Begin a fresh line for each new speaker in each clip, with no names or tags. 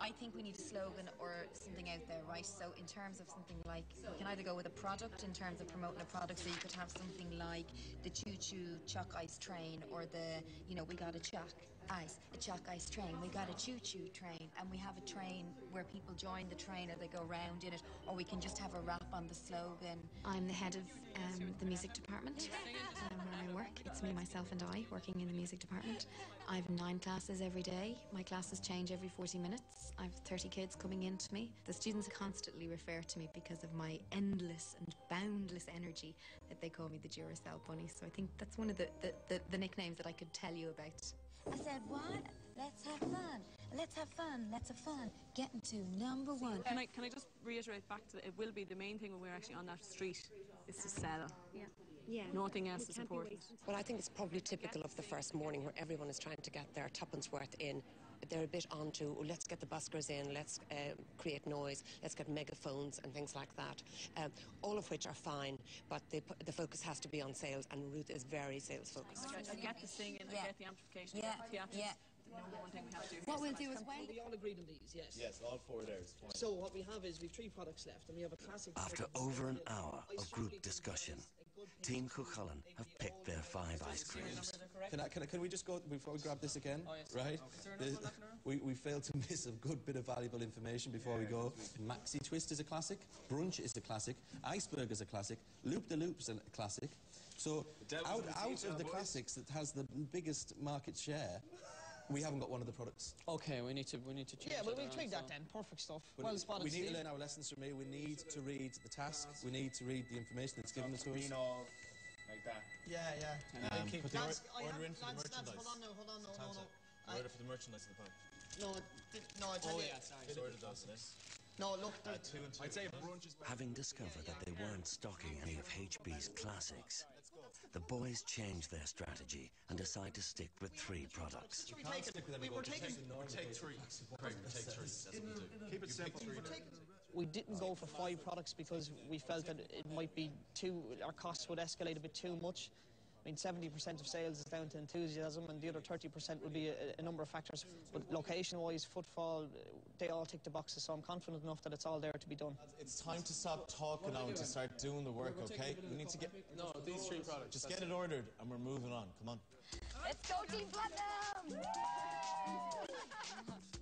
I think we need a slogan or something out there, right? So in terms of something like, we can either go with a product in terms of promoting a product, so you could have something like the choo-choo chalk ice train, or the, you know, we got a chalk ice train, we got a choo-choo train, and we have a train where people join the train or they go round in it, or we can just have a rap on the slogan.
I'm the head of the music department where I work. It's me, myself and I working in the music department. I have 9 classes every day. My classes change every 40 minutes. I have 30 kids coming into me. The students constantly refer to me because of my endless and boundless energy that they call me the Duracell Bunny. So I think that's one of the nicknames that I could tell you about.
I said, what? Let's have fun. Let's have fun. Let's have fun. Getting to number 1.
Can I just reiterate back to it will be the main thing when we're actually on that street is to sell.
Yeah.
Nothing else is important.
Well, I think it's probably typical of the first morning where everyone is trying to get their tuppence worth in. They're a bit onto, let's get the buskers in, let's create noise, let's get megaphones and things like that. All of which are fine, but the focus has to be on sales, and Ruth is very sales focused.
I get the singing, I get the amplification, I get the theatrics. The number one thing we have to do.
What we'll do as well.
We all agreed on these, yes?
Yes, all 4 there.
So what we have is we've 3 products left, and we have a classic.
After over an hour of group discussion, Team Cuchulainn have picked their 5 ice creams.
Can we just go before we grab this again?
Oh, yes.
Right?
Okay.
We failed to miss a good bit of valuable information before we go. Maxi Twist is a classic. Brunch is a classic. Iceberg is a classic. Loop the Loop's a classic. So out of the classics that has the biggest market share, we haven't got one of the products.
Okay, we need to change. Yeah, well, we'll tweak that then. Perfect stuff.
But
well spotted.
We need to learn our lessons from here. We need to read the task. We need to read the information that's given to us.
Like that.
Yeah.
Put the order in for the
Lads,
merchandise.
hold on, no.
Order for the merchandise in the pack.
No, I tell you.
Sorry. Order those today.
No, look.
2 and 2. I'd say brunch is better.
Having discovered that they weren't stocking any of HB's classics, the boys changed their strategy and decide to stick with 3 products.
We take 3.
Take 3. That's what we do. Keep it simple.
We didn't go for 5 products because we felt that it might be our costs would escalate a bit too much. I mean, 70% of sales is down to enthusiasm, and the other 30% would be a number of factors. But location-wise, footfall, they all tick the boxes, so I'm confident enough that it's all there to be done.
It's time to stop talking now and to start doing the work, okay? We need to get... No, these 3 products. Just get it ordered, and we're moving on. Come on.
Let's go, Team Platinum!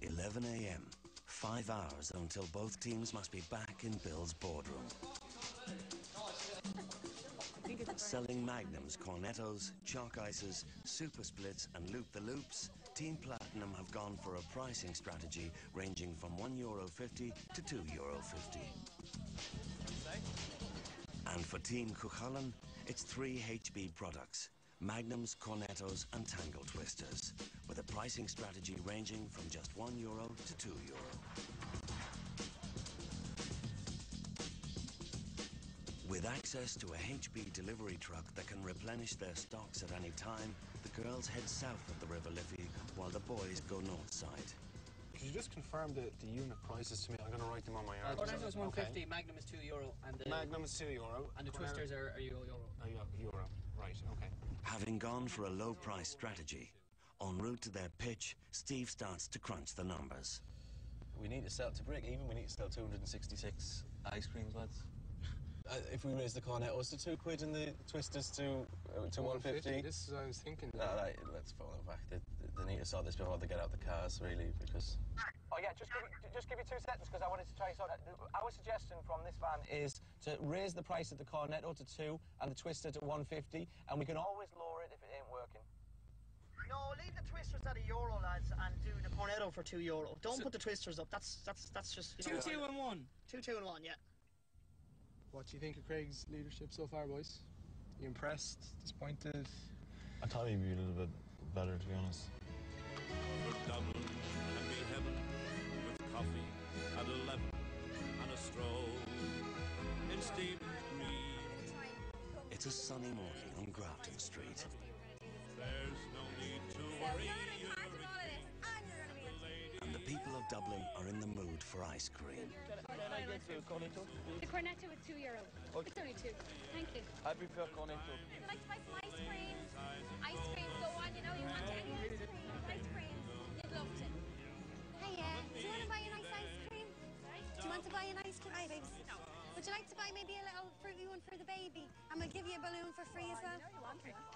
11 a.m. 5 hours until both teams must be back in Bill's boardroom. Selling Magnums, Cornettos, Chalk Ices, Super Splits and Loop the Loops, Team Platinum have gone for a pricing strategy ranging from €1.50 to €2.50. And for Team Cuchulainn, it's 3 HB products, Magnums, Cornettos and Tangle Twisters, with a pricing strategy ranging from just €1 to €2. With access to a HB delivery truck that can replenish their stocks at any time, the girls head south of the River Liffey while the boys go north side.
Could you just confirm the unit prices to me? I'm going to write them on my yard.
Cornetto is €1.50, Magnum is €2, and the
Magnum is €2,
and the Twisters are €1.
Euro, right? Okay.
Having gone for a low-price strategy, en route to their pitch, Steve starts to crunch the numbers.
We need to sell to break even. We need to sell 266 ice creams, lads. If we raise the Cornettos to £2 and the Twisters to 150.
This is what I was thinking.
No, let's fall it back. They need to sort this before they get out the cars, really, because...
Oh, yeah, just give me 2 seconds, because I wanted to try sort of... Our suggestion from this van is to raise the price of the Cornetto to 2 and the Twister to 150, and we can always lower it if it ain't working. No, leave the Twisters at €1, lads, and do the Cornetto for €2. Don't put the Twisters up. That's just...
2, 2 and 1.
2, 2 and 1, yeah.
What do you think of Craig's leadership so far, boys? You impressed? Disappointed?
I thought he'd be a little bit better, to be honest.
For Dublin can be heaven with coffee at 11 and a stroll in Stephen's Green.
It's a sunny morning on Grafton Street.
There's no need to worry.
And the people of Dublin are in the mood for ice cream.
Can I get the Cornetto?
The Cornetto is €2.
Okay.
It's only 2. Thank you.
I prefer Cornetto.
I'd like to buy some ice cream. Ice cream, go on, you know, you want any ice cream. Ice cream. You'd love to. Hey, do you want to buy an ice
Would you like to buy maybe a little fruity one for the baby? And we'll give you a balloon for free as well.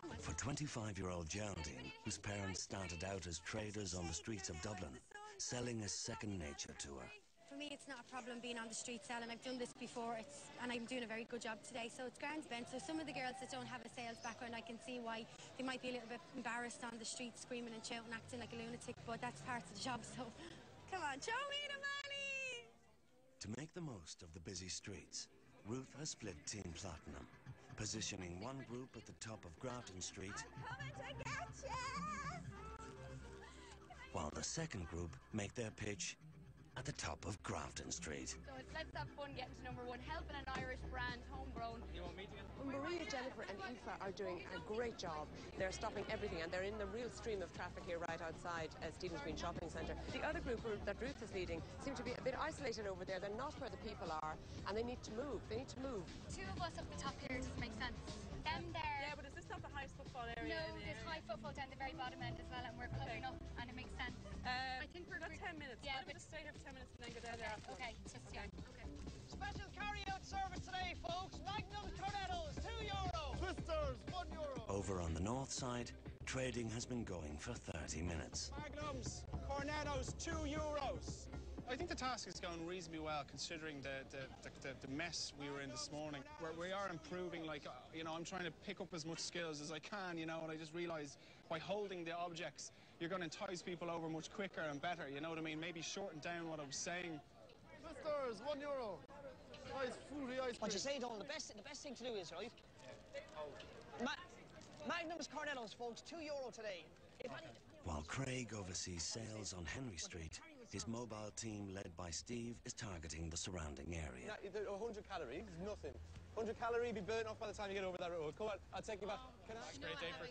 Come on.
For 25-year-old Geraldine, whose parents started out as traders on the streets of Dublin, selling is second nature to her.
For me, it's not a problem being on the street selling. I've done this before, and I'm doing a very good job today, so it's grand event. So some of the girls that don't have a sales background, I can see why they might be a little bit embarrassed on the street, screaming and shouting, acting like a lunatic, but that's part of the job, so come on, show me the money!
To make the most of the busy streets, Ruth has split Team Platinum, positioning one group at the top of Grafton Street,
Coming to get you!
while the second group make their pitch at the top of Grafton Street.
So it's let's have fun getting to number one, helping an Irish brand, homegrown.
Well, Maria, Jennifer and Aoife are doing a great job. They're stopping everything and they're in the real stream of traffic here right outside Stephen's Green Shopping Centre. The other group that Ruth is leading seem to be a bit isolated over there. They're not where the people are and they need to move. They need to move.
Two of us up the top here doesn't make sense. Them there.
Yeah, but is this not the highest footfall area?
No, there's high footfall down the very bottom end as well, and we're covering up, and it makes sense.
I think we're got 10 minutes.
Yeah,
but just stay here for 10 minutes and then go down there after.
Okay, just yeah. Okay.
Special carry-out service today, folks. Magnum Cornettos, €2.
Twisters, €1.
Over on the north side, trading has been going for 30 minutes.
Magnums, Cornettos, €2. I think the task is going reasonably well considering the mess we were in this morning. We are improving, like, you know, I'm trying to pick up as much skills as I can, you know, and I just realised by holding the objects, you're going to entice people over much quicker and better, you know what I mean? Maybe shorten down what I was saying.
Twisters, €1. Nice fruity ice cream.
What you say, Donald, the best thing to do is, right? Magnums Cornettos, folks, €2 today.
While Craig oversees sales on Henry Street, his mobile team, led by Steve, is targeting the surrounding area.
100 calories, nothing. 100 calories be burnt off by the time you get over that road. Come on, I'll take you back. Can I?
Great day for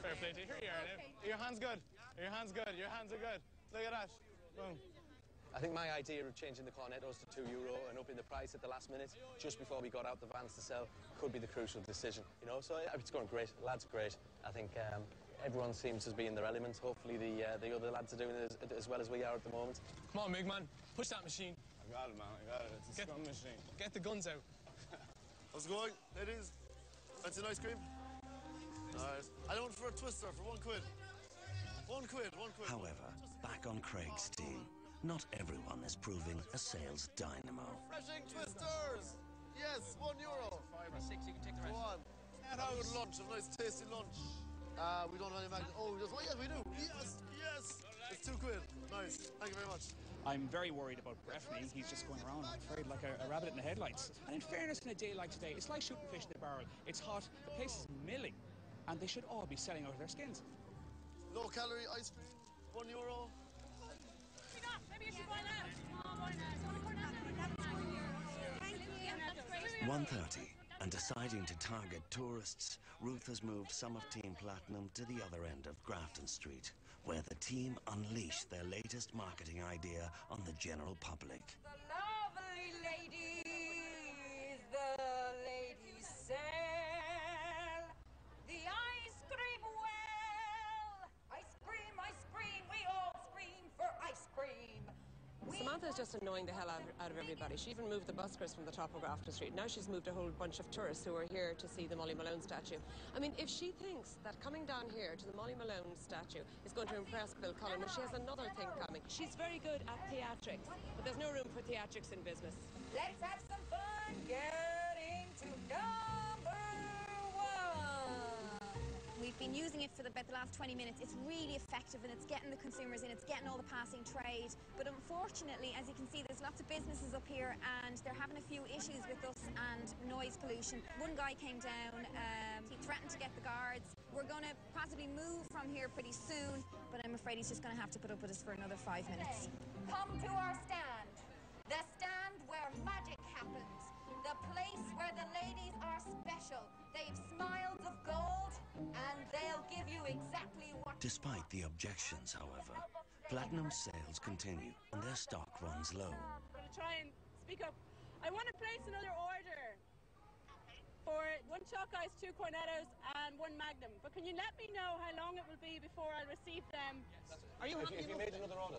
fair play to you. Here you are, Dave. Your hand's good. Your hand's good. Your hands are good. Look at that. Boom.
I think my idea of changing the Cornettos to €2 and upping the price at the last minute, just before we got out the vans to sell, could be the crucial decision. You know, so it's going great. The lads are great. I think everyone seems to be in their element. Hopefully the other lads are doing it as well as we are at the moment.
Come on, big man. Push that machine.
I got it, man. I got it. It's a scum machine.
Get the guns out.
How's it going, ladies? Fancy an ice cream? Alright. I don't want for a twister for €1. £1.
However, back on Craig's team, not everyone is proving a sales dynamo.
Refreshing twisters! Yes, €1.
5 or 6, you can take the rest.
Go on. Have a good lunch, a nice tasty lunch. We don't have any magnums. Oh, yes, we do. Yes. It's £2. Nice. Thank you very much.
I'm very worried about Breffney. He's just going around, I'm afraid, like a rabbit in the headlights. And in fairness, in a day like today, it's like shooting fish in the barrel. It's hot, the place is milling, and they should all be selling out of their skins.
Low-calorie ice cream, €1.
Maybe you should buy that.
1:30, and deciding to target tourists, Ruth has moved some of Team Platinum to the other end of Grafton Street, where the team unleash their latest marketing idea on the general public.
The lovely ladies, sell the ice cream well. Ice cream, we all scream for ice cream.
Samantha's just annoying the hell out of everybody. She even moved the buskers from the top of Grafton Street. Now she's moved a whole bunch of tourists who are here to see the Molly Malone statue. I mean, if she thinks that coming down here to the Molly Malone statue is going to impress Bill Cullen, well, she has another thing coming. She's very good at theatrics, but there's no room for theatrics in business.
Let's have some fun getting to number one.
We've been using it for about the last 20 minutes. It's really effective and it's getting the consumers in, it's getting all the passing trade. But unfortunately, as you can see, there's lots of businesses up here and they're having a few issues with us and noise pollution. One guy came down, he threatened to get the guards. We're going to possibly move from here pretty soon, but I'm afraid he's just going to have to put up with us for another 5 minutes.
Come to our stand. The stand where magic happens. The place where the ladies are special. They've smiles of gold, and they'll give you exactly what...
Despite the objections, however, Platinum sales continue and their stock runs low.
I'm going to try and speak up. I want to place another order for 1 chalk ice, 2 Cornettos, and 1 Magnum. But can you let me know how long it will be before I receive them?
Are you happy if you made another order?